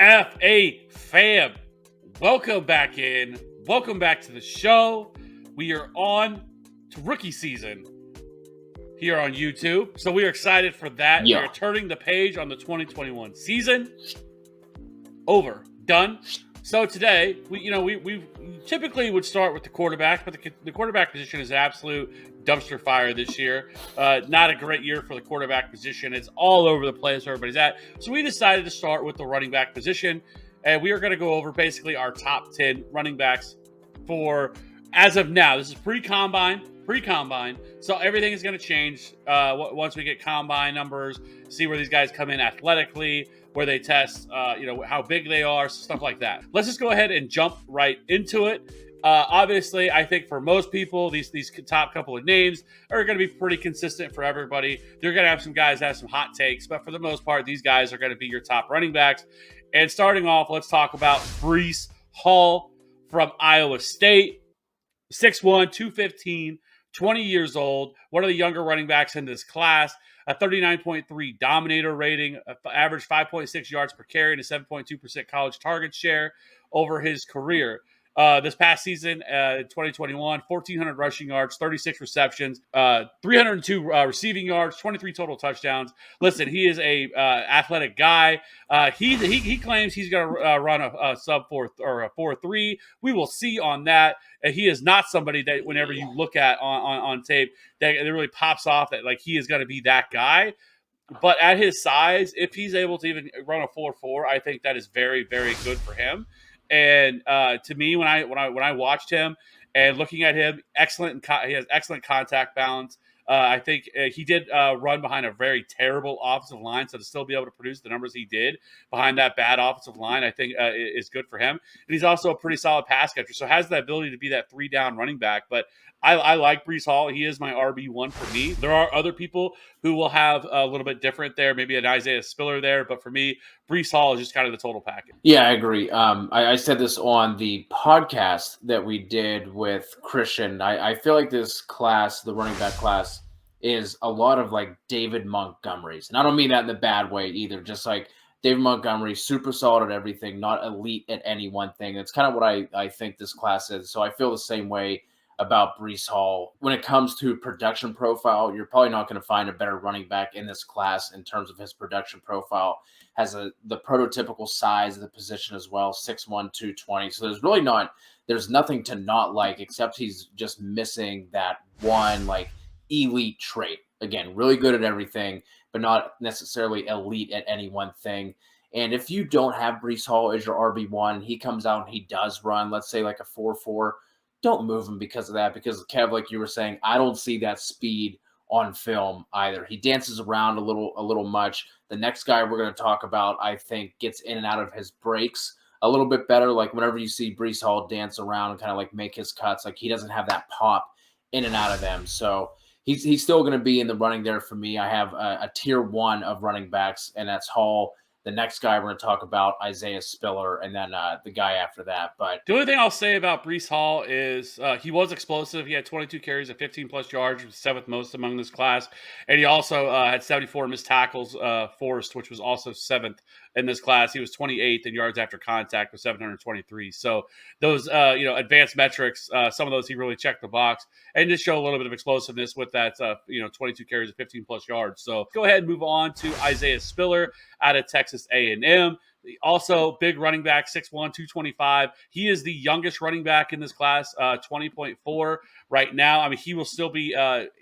FA fam, welcome back in. Welcome back to the show. We are on to rookie season here on YouTube. So we are excited for that. Yeah. We are turning the page on the 2021 season. Over. Done. So today, we typically would start with the quarterback, but the quarterback position is an absolute dumpster fire this year. Not a great year for the quarterback position. It's all over the place where everybody's at. So we decided to start with the running back position, and we are going to go over basically our top 10 running backs for, as of now. This is pre-combine. So everything is going to change once we get combine numbers, see where these guys come in athletically, where they test, how big they are, stuff like that. Let's just go ahead and jump right into it. Obviously, I think for most people, these top couple of names are going to be pretty consistent for everybody. They're going to have some guys that have some hot takes, but for the most part, these guys are going to be your top running backs. And starting off, let's talk about Breece Hall from Iowa State. 6'1", 215, 20 years old, one of the younger running backs in this class, a 39.3 dominator rating, average 5.6 yards per carry, and a 7.2% college target share over his career. This past season, 2021, 1,400 rushing yards, 36 receptions, 302 receiving yards, 23 total touchdowns. Listen, he is a athletic guy. He claims he's going to run a sub 4 or a 4.3. We will see on that. He is not somebody that whenever you look at on tape that it really pops off that like he is going to be that guy. But at his size, if he's able to even run a 4.4, I think that is very, very good for him. And to me, when I watched him and looking at him, he has excellent contact balance. I think he did run behind a very terrible offensive line, so to still be able to produce the numbers he did behind that bad offensive line, I think is good for him. And he's also a pretty solid pass catcher, so has the ability to be that 3-down running back. But I like Breece Hall. He is my RB1 for me. There are other people who will have a little bit different there, maybe an Isaiah Spiller there, but for me, Breece Hall is just kind of the total package. Yeah, I agree. I said this on the podcast that we did with Christian. I feel like this class, the running back class, is a lot of like David Montgomery's. And I don't mean that in the bad way either. Just like David Montgomery, super solid at everything, not elite at any one thing. It's kind of what I think this class is. So I feel the same way about Breece Hall. When it comes to production profile, you're probably not going to find a better running back in this class in terms of his production profile. Has the prototypical size of the position as well, 6'1", 220. So there's nothing to not like, except he's just missing that one like elite trait. Again, really good at everything, but not necessarily elite at any one thing. And if you don't have Breece Hall as your RB1, he comes out and he does run, let's say like a 4.4, don't move him because of that. Because Kev, like you were saying, I don't see that speed on film either. He dances around a little much. The next guy we're going to talk about, I think, gets in and out of his breaks a little bit better. Like whenever you see Breece Hall dance around and kind of like make his cuts, like he doesn't have that pop in and out of them. So he's still going to be in the running there for me. I have a tier 1 of running backs, and that's Hall. The next guy we're going to talk about, Isaiah Spiller, and then the guy after that. But the only thing I'll say about Breece Hall is he was explosive. He had 22 carries at 15-plus yards, which was 7th most among this class. And he also had 74 missed tackles forced, which was also 7th in this class. He was 28th in yards after contact with 723. So those, advanced metrics, some of those he really checked the box and just show a little bit of explosiveness with that, 22 carries at 15-plus yards. So go ahead and move on to Isaiah Spiller out of Texas A&M. Also, big running back, 6'1", 225. He is the youngest running back in this class, 20.4 right now. I mean, he will still be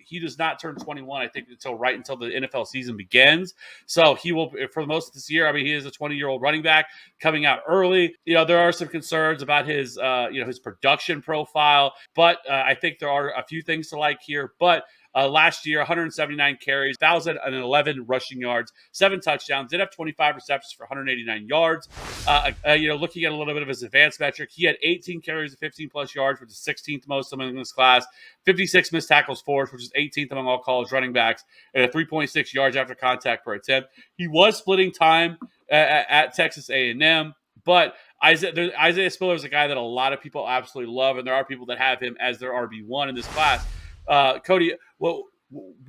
he does not turn 21, I think, until the NFL season begins. So he will, for most of this year, I mean, he is a 20-year-old running back coming out early. There are some concerns about his, his production profile, but I think there are a few things to like here. But last year, 179 carries, 1,011 rushing yards, 7 touchdowns, did have 25 receptions for 189 yards. Looking at a little bit of his advanced metric, he had 18 carries of 15-plus yards, which is 16th most among this class, 56 missed tackles forced, which is 18th among all college running backs, and a 3.6 yards after contact per attempt. He was splitting time at Texas A&M, but Isaiah Spiller is a guy that a lot of people absolutely love, and there are people that have him as their RB1 in this class. Cody, what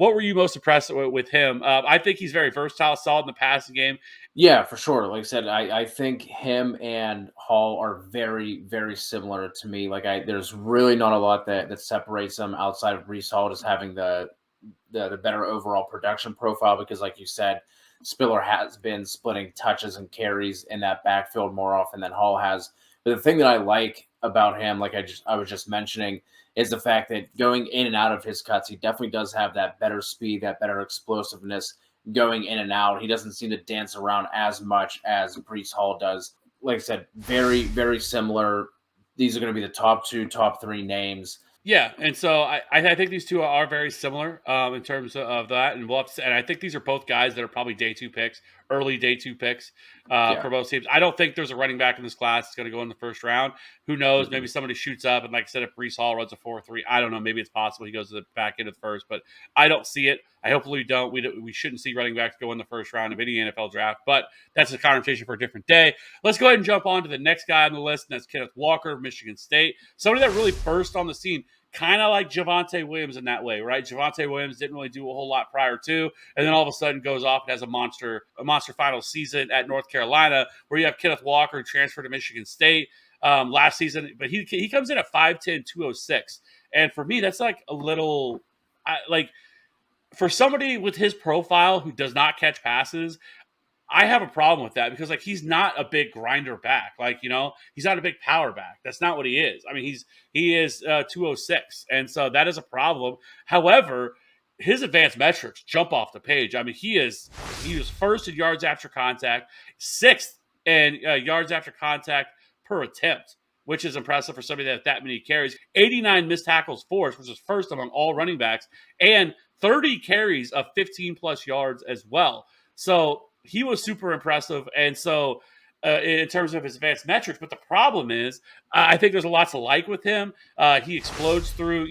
what were you most impressed with him? I think he's very versatile, solid in the passing game. Yeah, for sure. Like I said, I think him and Hall are very, very similar to me. There's really not a lot that separates them outside of Breece Hall just having the better overall production profile because, like you said, Spiller has been splitting touches and carries in that backfield more often than Hall has. But the thing that I like about him, I was just mentioning, is the fact that going in and out of his cuts, he definitely does have that better speed, that better explosiveness going in and out. He doesn't seem to dance around as much as Breece Hall does. Like I said, very, very similar. These are going to be the top 2, top 3 names. Yeah, and so I think these two are very similar in terms of that, and and I think these are both guys that are probably day 2 picks, early day 2 picks Yeah. for both teams. I don't think there's a running back in this class that's going to go in the first round. Who knows? Mhm. Maybe somebody shoots up, and like I said, if Breece Hall runs a 4.3, I don't know. Maybe it's possible he goes to the back end of the first, but I don't see it. I hopefully we don't. We shouldn't see running backs go in the first round of any NFL draft, but that's a conversation for a different day. Let's go ahead and jump on to the next guy on the list, and that's Kenneth Walker of Michigan State. Somebody that really burst on the scene, kind of like Javonte Williams in that way, right? Javonte Williams didn't really do a whole lot prior to, and then all of a sudden goes off and has a monster final season at North Carolina, where you have Kenneth Walker who transferred to Michigan State last season, but he comes in at 5'10", 206, and for me that's like a little for somebody with his profile who does not catch passes, I have a problem with that because he's not a big grinder back. He's not a big power back. That's not what he is. I mean, he is 206, and so that is a problem. However, his advanced metrics jump off the page. I mean, he was first in yards after contact, sixth in yards after contact per attempt, which is impressive for somebody that has that many carries. 89 missed tackles forced, which is first among all running backs, and 30 carries of 15 plus yards as well. So he was super impressive. And so in terms of his advanced metrics, but the problem is, I think there's a lot to like with him. He explodes through,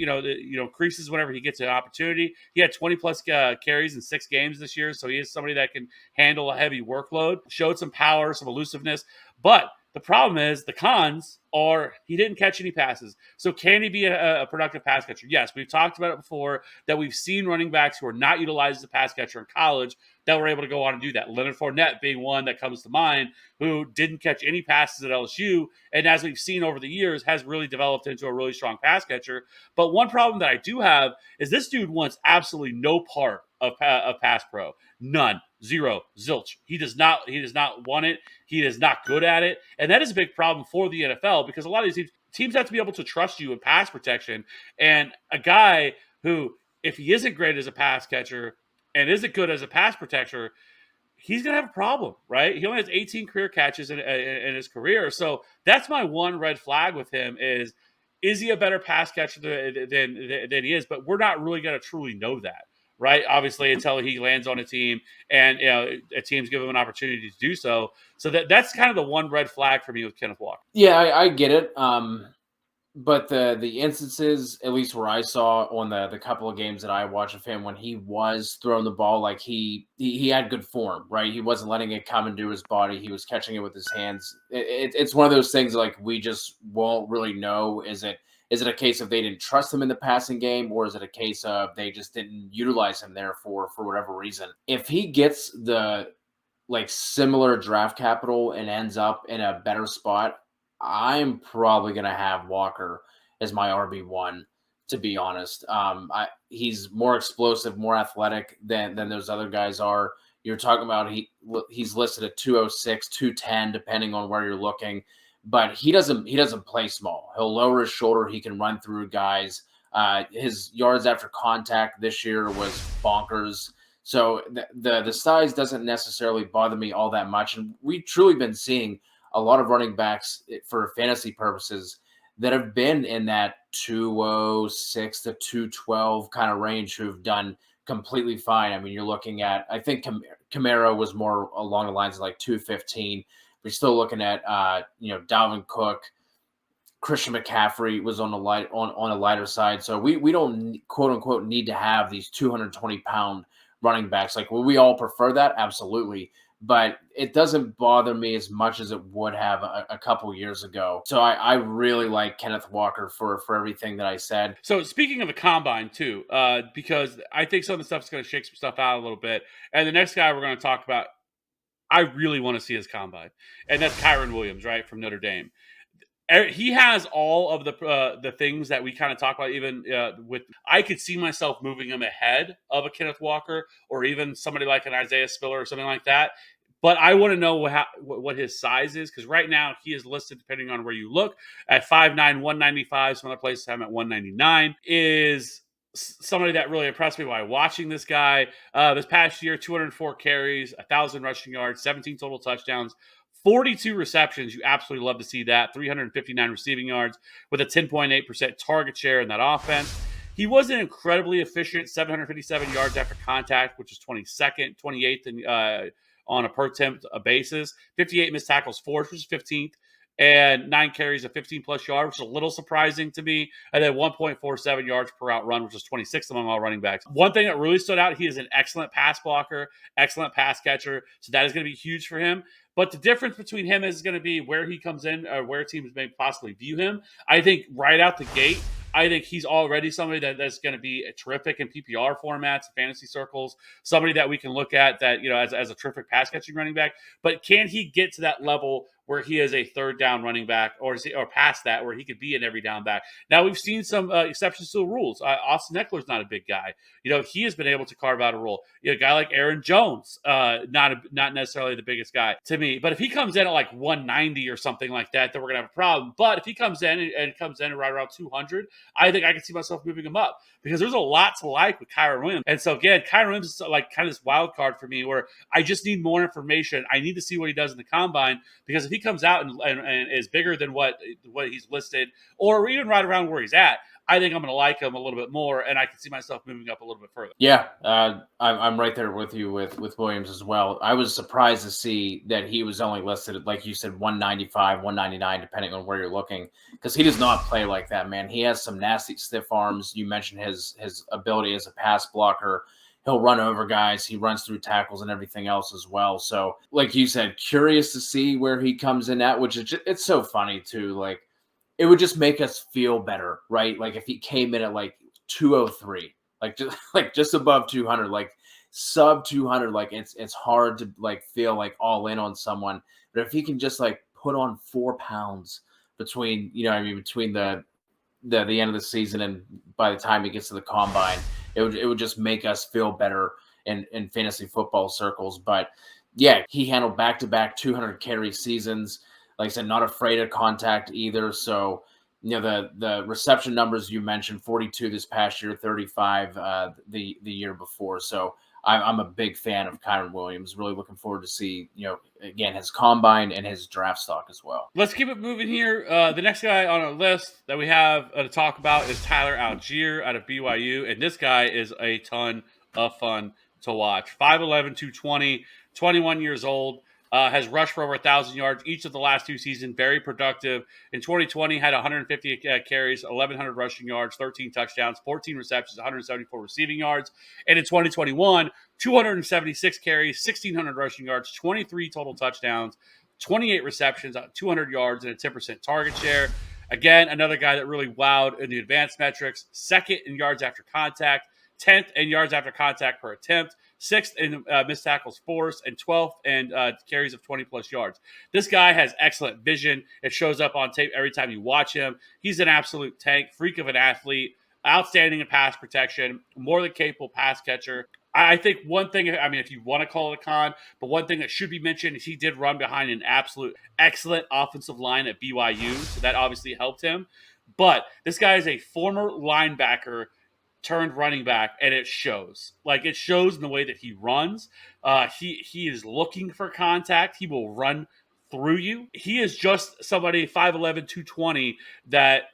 creases whenever he gets an opportunity. He had 20 plus carries in 6 games this year. So he is somebody that can handle a heavy workload, showed some power, some elusiveness, but the problem is the cons are he didn't catch any passes. So can he be a productive pass catcher? Yes, we've talked about it before that we've seen running backs who are not utilized as a pass catcher in college that were able to go on and do that. Leonard Fournette being one that comes to mind, who didn't catch any passes at LSU, and as we've seen over the years, has really developed into a really strong pass catcher. But one problem that I do have is this dude wants absolutely no part of pass pro. None. Zero. Zilch. He does not want it. He is not good at it. And that is a big problem for the NFL because a lot of these teams have to be able to trust you in pass protection. And a guy who, if he isn't great as a pass catcher and isn't good as a pass protector, he's going to have a problem, right? He only has 18 career catches in his career. So that's my one red flag with him is he a better pass catcher than he is? But we're not really going to truly know that, right? Obviously, until he lands on a team and a team's give him an opportunity to do so. So that's kind of the one red flag for me with Kenneth Walker. Yeah, I get it. But the instances, at least where I saw on the couple of games that I watched of him when he was throwing the ball, he had good form, right? He wasn't letting it come into his body. He was catching it with his hands. It's one of those things we just won't really know. Is it a case of they didn't trust him in the passing game, or is it a case of they just didn't utilize him there for whatever reason? If he gets the similar draft capital and ends up in a better spot, I'm probably going to have Walker as my RB1, to be honest. He's more explosive, more athletic than those other guys are. You're talking about he's listed at 206, 210, depending on where you're looking. But he doesn't play small. He'll lower his shoulder. He can run through guys. His yards after contact this year was bonkers. So the size doesn't necessarily bother me all that much. And we've truly been seeing a lot of running backs for fantasy purposes that have been in that 206 to 212 kind of range who've done completely fine. I mean, you're looking at, I think Camaro was more along the lines of 215. We're still looking at, Dalvin Cook, Christian McCaffrey was on a lighter side. So we don't quote unquote need to have these 220 pound running backs. Will we all prefer that? Absolutely. but it doesn't bother me as much as it would have a couple years ago. So I really like Kenneth Walker for everything that I said. So speaking of the combine too, because I think some of the stuff's going to shake some stuff out a little bit, and the next guy we're going to talk about, I really want to see his combine, and that's Kyren Williams, right, from Notre Dame. He has all of the things that we kind of talk about. Even with, I could see myself moving him ahead of a Kenneth Walker or even somebody like an Isaiah Spiller or something like that. But I want to know what his size is, because right now he is listed, depending on where you look, at 5'9", 195. Some other places have him at 199. Is somebody that really impressed me while watching this guy. This past year, 204 carries, 1,000 rushing yards, 17 total touchdowns, 42 receptions. You absolutely love to see that. 359 receiving yards with a 10.8% target share in that offense. He wasn't incredibly efficient, 757 yards after contact, which is 22nd, 28th on a per attempt basis. 58 missed tackles forced, which is 15th. And 9 carries of 15 plus yards, which is a little surprising to me. And then 1.47 yards per out run, which is 26th among all running backs. One thing that really stood out, he is an excellent pass blocker, excellent pass catcher. So that is going to be huge for him. But the difference between him is going to be where he comes in, or where teams may possibly view him. I think right out the gate, I think he's already somebody that's going to be terrific in PPR formats, fantasy circles, somebody that we can look at that, as a terrific pass catching running back. But can he get to that level where he is a third down running back, or past that, where he could be an every down back? Now, we've seen some exceptions to the rules. Austin Eckler's not a big guy. He has been able to carve out a role. A guy like Aaron Jones, not necessarily the biggest guy to me. But if he comes in at like 190 or something like that, then we're going to have a problem. But if he comes in and comes in right around 200, I think I can see myself moving him up, because there's a lot to like with Kyren Williams. And so, again, Kyren Williams is like kind of this wild card for me, where I just need more information. I need to see what he does in the combine, because if he comes out and is bigger than what he's listed, or even right around where he's at, I think I'm going to like him a little bit more, and I can see myself moving up a little bit further. Yeah, I'm right there with you with Williams as well. I was surprised to see that he was only listed at, like you said, 195, 199, depending on where you're looking, because he does not play like that, man. He has some nasty stiff arms. You mentioned his ability as a pass blocker. He'll run over guys. He runs through tackles and everything else as well. So, like you said, curious to see where he comes in at, which is it's so funny too. Like, it would just make us feel better, right? Like if he came in at like 203, like just above 200, like sub 200, like it's hard to like feel like all in on someone. But if he can just like put on 4 pounds between, between the end of the season and by the time he gets to the combine, it would just make us feel better in fantasy football circles. But yeah, he handled back-to-back 200 carry seasons. Like I said, not afraid of contact either. So, the reception numbers you mentioned, 42 this past year, 35 the year before. So I'm a big fan of Kyren Williams. Really looking forward to see, again, his combine and his draft stock as well. Let's keep it moving here. The next guy on our list that we have to talk about is Tyler Allgier out of BYU. And this guy is a ton of fun to watch. 5'11", 220, 21 years old. Has rushed for over 1,000 yards each of the last 2 seasons. Very productive. In 2020, had 150 carries, 1,100 rushing yards, 13 touchdowns, 14 receptions, 174 receiving yards. And in 2021, 276 carries, 1,600 rushing yards, 23 total touchdowns, 28 receptions, 200 yards, and a 10% target share. Again, another guy that really wowed in the advanced metrics. 2nd in yards after contact, 10th in yards after contact per attempt, 6th in missed tackles forced, and 12th in carries of 20-plus yards. This guy has excellent vision. It shows up on tape every time you watch him. He's an absolute tank, freak of an athlete, outstanding in pass protection, more than capable pass catcher. I think one thing, if you want to call it a con, but one thing that should be mentioned is he did run behind an absolute excellent offensive line at BYU, so that obviously helped him. But this guy is a former linebacker turned running back, and it shows. Like, it shows in the way that he runs. He is looking for contact. He will run through you. He is just somebody 5'11", 220 that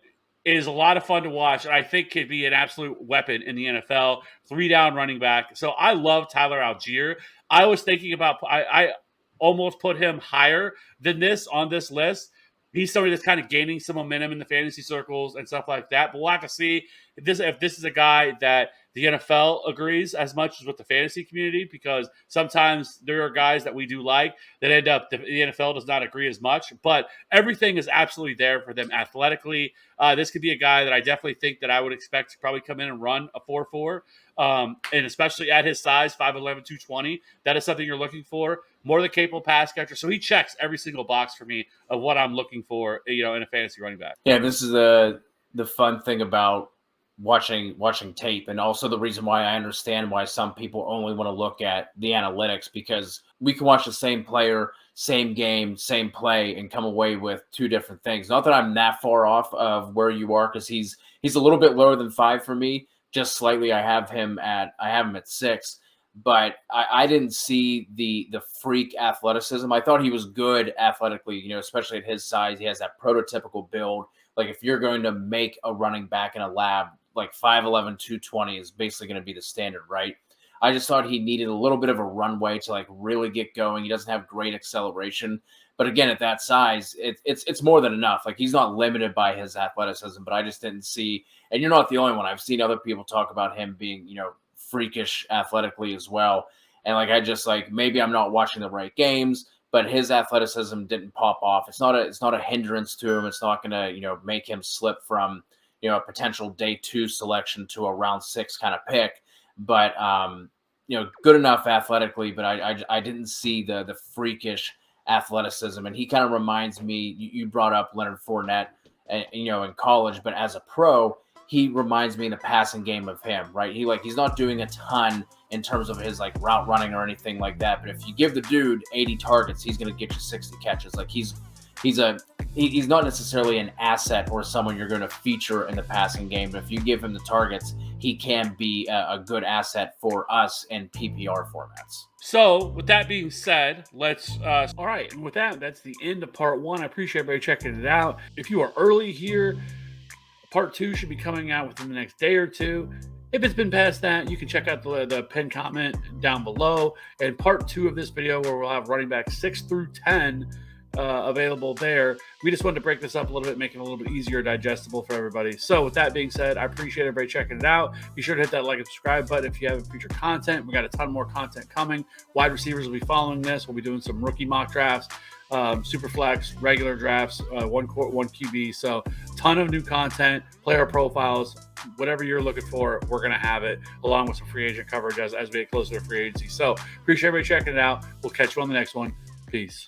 is a lot of fun to watch, and I think could be an absolute weapon in the NFL. 3-down running back. So I love Tyler Allgier. I was thinking about, I almost put him higher than this on this list. He's somebody that's kind of gaining some momentum in the fantasy circles and stuff like that. But we'll have to see. if this is a guy that the NFL agrees as much as with the fantasy community, because sometimes there are guys that we do like that end up the NFL does not agree as much, but everything is absolutely there for them athletically. This could be a guy that I definitely think that I would expect to probably come in and run a 4.4. And especially at his size, 5'11", 220, that is something you're looking for. More than capable pass catcher. So he checks every single box for me of what I'm looking for, in a fantasy running back. Yeah, this is the fun thing about watching tape, and also the reason why I understand why some people only want to look at the analytics, because we can watch the same player, same game, same play, and come away with two different things. Not that I'm that far off of where you are, because he's a little bit lower than 5 for me, just slightly. I have him at 6, but I didn't see the freak athleticism. I thought he was good athletically, especially at his size. He has that prototypical build. Like, if you're going to make a running back in a lab, like 5'11", 220 is basically going to be the standard, right? I just thought he needed a little bit of a runway to like really get going. He doesn't have great acceleration, but again, at that size, it's more than enough. Like, he's not limited by his athleticism, but I just didn't see. And you're not the only one. I've seen other people talk about him being, freakish athletically as well. And like, I just like, maybe I'm not watching the right games, but his athleticism didn't pop off. It's not a hindrance to him. It's not going to, make him slip from, a potential day 2 selection to a round 6 kind of pick. But, good enough athletically, but I didn't see the freakish athleticism. And he kind of reminds me, you brought up Leonard Fournette, in college, but as a pro, he reminds me in the passing game of him, right? He's not doing a ton in terms of his like route running or anything like that. But if you give the dude 80 targets, he's going to get you 60 catches. Like, he's not necessarily an asset or someone you're going to feature in the passing game. But if you give him the targets, he can be a good asset for us in PPR formats. So with that being said, let's all right. And with that, that's the end of part 1. I appreciate everybody checking it out. If you are early here, part 2 should be coming out within the next day or two. If it's been past that, you can check out the pinned comment down below. And part 2 of this video, where we'll have running back 6 through 10 available there. We just wanted to break this up a little bit, make it a little bit easier digestible for everybody. So with that being said, I appreciate everybody checking it out. Be sure to hit that like and subscribe button if you have future content. We got a ton more content coming. Wide receivers will be following this. We'll be doing some rookie mock drafts, super flex, regular drafts, one QB. So ton of new content, player profiles, whatever you're looking for, we're going to have it, along with some free agent coverage as we get closer to free agency. So appreciate everybody checking it out. We'll catch you on the next one. Peace.